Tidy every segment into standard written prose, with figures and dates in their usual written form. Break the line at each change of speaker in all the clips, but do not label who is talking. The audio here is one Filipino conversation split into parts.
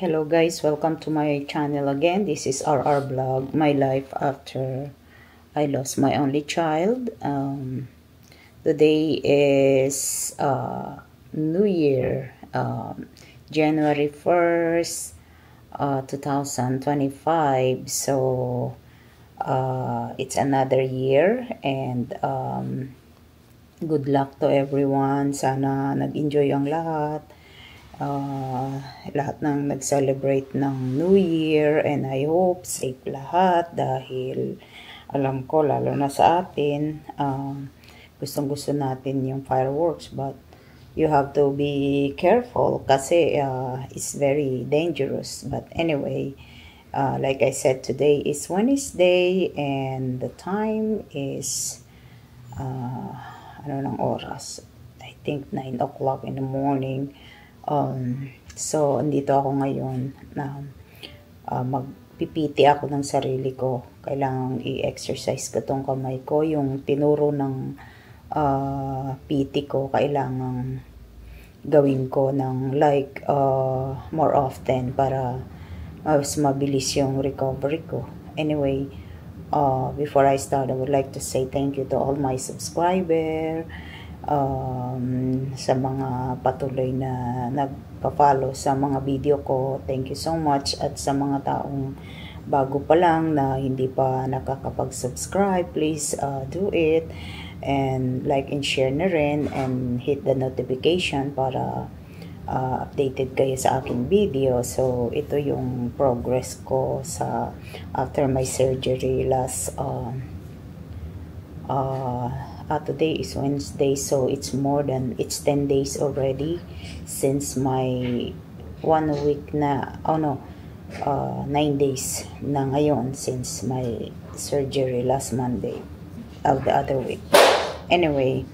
Hello guys, welcome to my channel again. This is RR Vlog, my life after I lost my only child. Today is New Year, January 1st, 2025. So it's another year and good luck to everyone. Sana nag-enjoy ang lahat. Lahat ng nag-celebrate ng New Year, and I hope safe lahat dahil alam ko lalo na sa atin gustong-gusto natin yung fireworks, but you have to be careful kasi it's very dangerous. But anyway, like I said, today is Wednesday and the time is ano ng oras, I think 9 o'clock in the morning. So, andito ako ngayon na magpipiti ako ng sarili ko. Kailangang i-exercise ko tong kamay ko. Yung tinuro ng PT ko, kailangang gawin ko ng like more often para mas mabilis yung recovery ko. Anyway, before I start, I would like to say thank you to all my subscribers. Sa mga patuloy na nagpa-follow sa mga video ko, thank you so much. At sa mga taong bago pa lang na hindi pa nakakapag-subscribe, please do it and like and share na rin and hit the notification para updated kayo sa aking video. So ito yung progress ko sa after my surgery last today is Wednesday, so it's 10 days already since my 1 week na 9 days na ngayon since my surgery last Monday of the other week. Anyway,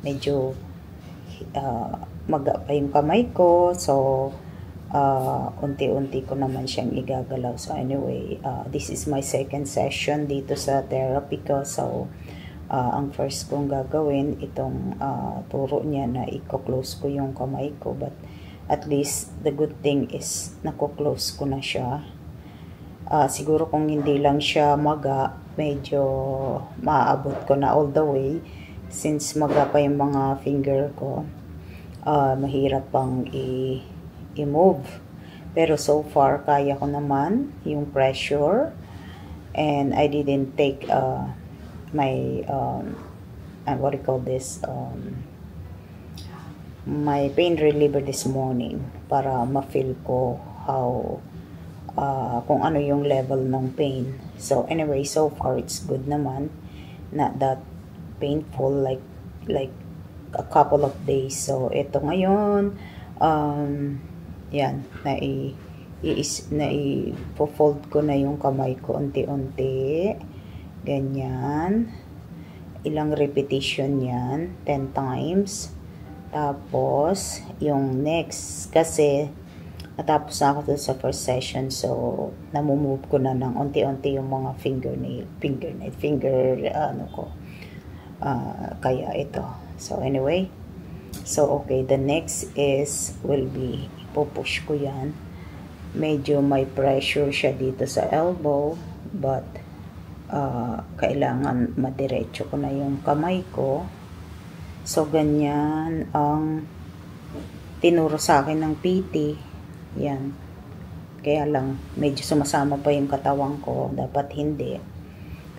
medyo maga pa yung kamay ko, so unti-unti ko naman siyang igagalaw. So anyway, this is my second session dito sa therapy ko. So ang first kong gagawin, itong turo niya na i-close ko yung kamay ko, but at least the good thing is nako-close ko na siya. Siguro kung hindi lang siya maga, medyo maaabot ko na all the way, since maga pa yung mga finger ko. Mahirap pang i-move, pero so far kaya ko naman yung pressure, and I didn't take my what do you call this, my pain reliever this morning para ma-feel ko how kung ano yung level ng pain. So anyway, so far it's good naman, not that painful like a couple of days. So ito ngayon, yan, i-fold ko na yung kamay ko unti-unti. Ganyan. Ilang repetition yan? 10 times. Tapos, yung next, kasi natapos na ako sa first session, so namumove ko na ng unti-unti yung mga kaya ito. So anyway, so okay, the next is will be ipupush ko yan. Medyo may pressure siya dito sa elbow, but kailangan madiretso ko na yung kamay ko. So ganyan ang tinuro sa akin ng PT. Yan. Kaya lang medyo sumasama pa yung katawan ko, dapat hindi,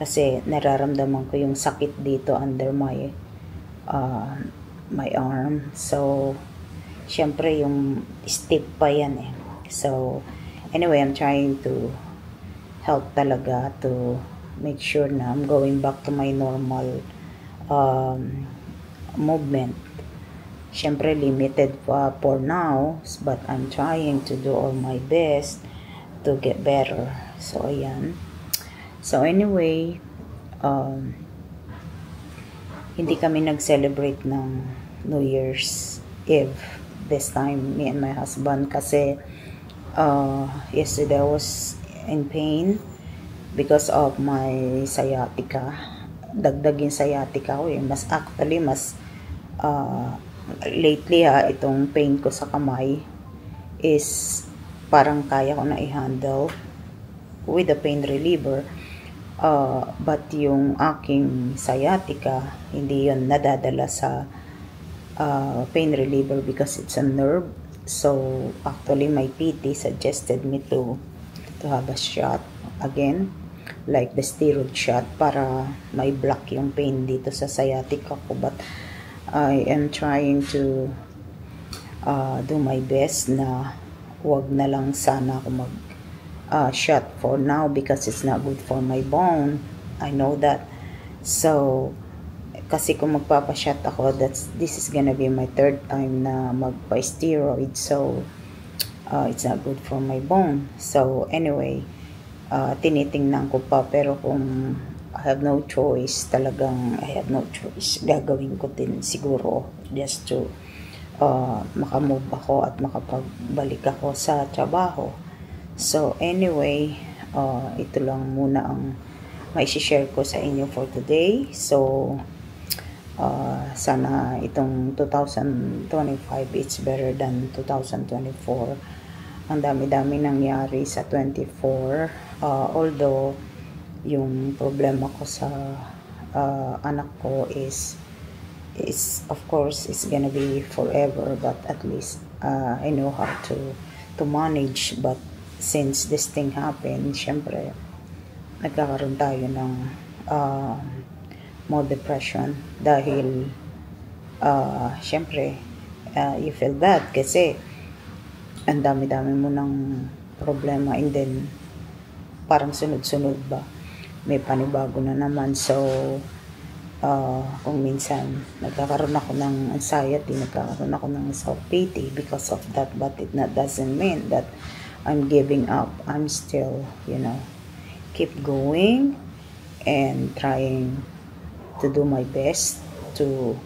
kasi nararamdaman ko yung sakit dito under my arm. So syempre yung stiff pa yan eh. So anyway, I'm trying to help talaga to make sure na I'm going back to my normal movement. Syempre limited pa for now, but I'm trying to do all my best to get better. So ayan. So anyway, hindi kami nag-celebrate ng New Year's Eve this time, me and my husband, kasi yesterday I was in pain because of my sciatica. Dagdag yung sciatica ko eh. Mas lately itong pain ko sa kamay is parang kaya ko na i-handle with the pain reliever. But yung aking sciatica, hindi yun nadadala sa pain reliever because it's a nerve. So actually my PT suggested me to have a shot again, like the steroid shot, para may block yung pain dito sa sciatica ko. But I am trying to do my best na wag na lang sana ako mag shot for now because it's not good for my bone. I know that. So kasi kung magpapashot ako, this is gonna be my third time na magpa-steroid. So it's not good for my bone. So anyway, tinitingnan ko pa, pero kung I have no choice, talagang I have no choice, gagawin ko din siguro just to makamove ako at makapagbalik ako sa trabaho. So anyway, ito lang muna ang mai-share ko sa inyo for today. So sana itong 2025 it's better than 2024. Ang dami-dami nangyari sa 24, although yung problema ko sa anak ko is of course it's gonna be forever, but at least I know how to manage. But since this thing happened, syempre nagkakaroon tayo ng more depression dahil syempre you feel bad kasi ang dami-dami mo ng problema, and then parang sunod-sunod ba, may panibago na naman. So kung minsan nagkakaroon ako ng anxiety, nagkakaroon ako ng self-pity because of that, but it doesn't mean that I'm giving up. I'm still, keep going and trying to do my best to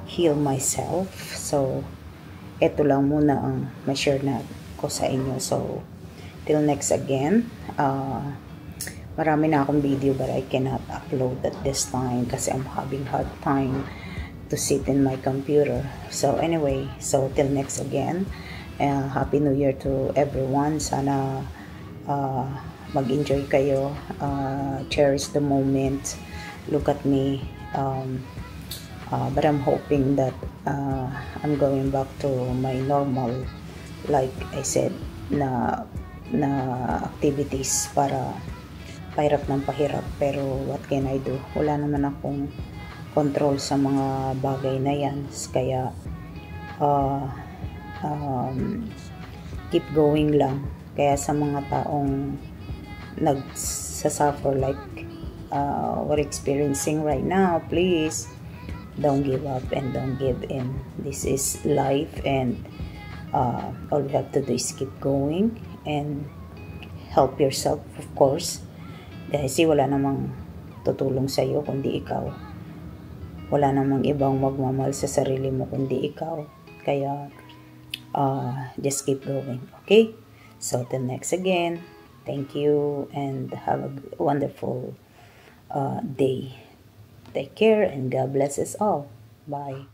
heal myself. So ito lang muna ang ma-share na ko sa inyo. So till next again, marami na akong video but I cannot upload at this time kasi I'm having hard time to sit in my computer. So anyway, so till next again, Happy New Year to everyone. Sana mag-enjoy kayo, cherish the moment. Look at me, but I'm hoping that I'm going back to my normal, like I said, na activities para pahirap ng pahirap. Pero what can I do? Wala naman akong control sa mga bagay na yan. Kaya keep going lang. Kaya sa mga taong nagsasuffer like we're experiencing right now, please don't give up and don't give in. This is life, and all we have to do is keep going and help yourself, of course. Kasi wala namang tutulong sa iyo kundi ikaw. Wala namang ibang magmamahal sa sarili mo kundi ikaw. Kaya just keep going, okay? So till next again, thank you and have a wonderful day. Take care and God bless us all. Bye.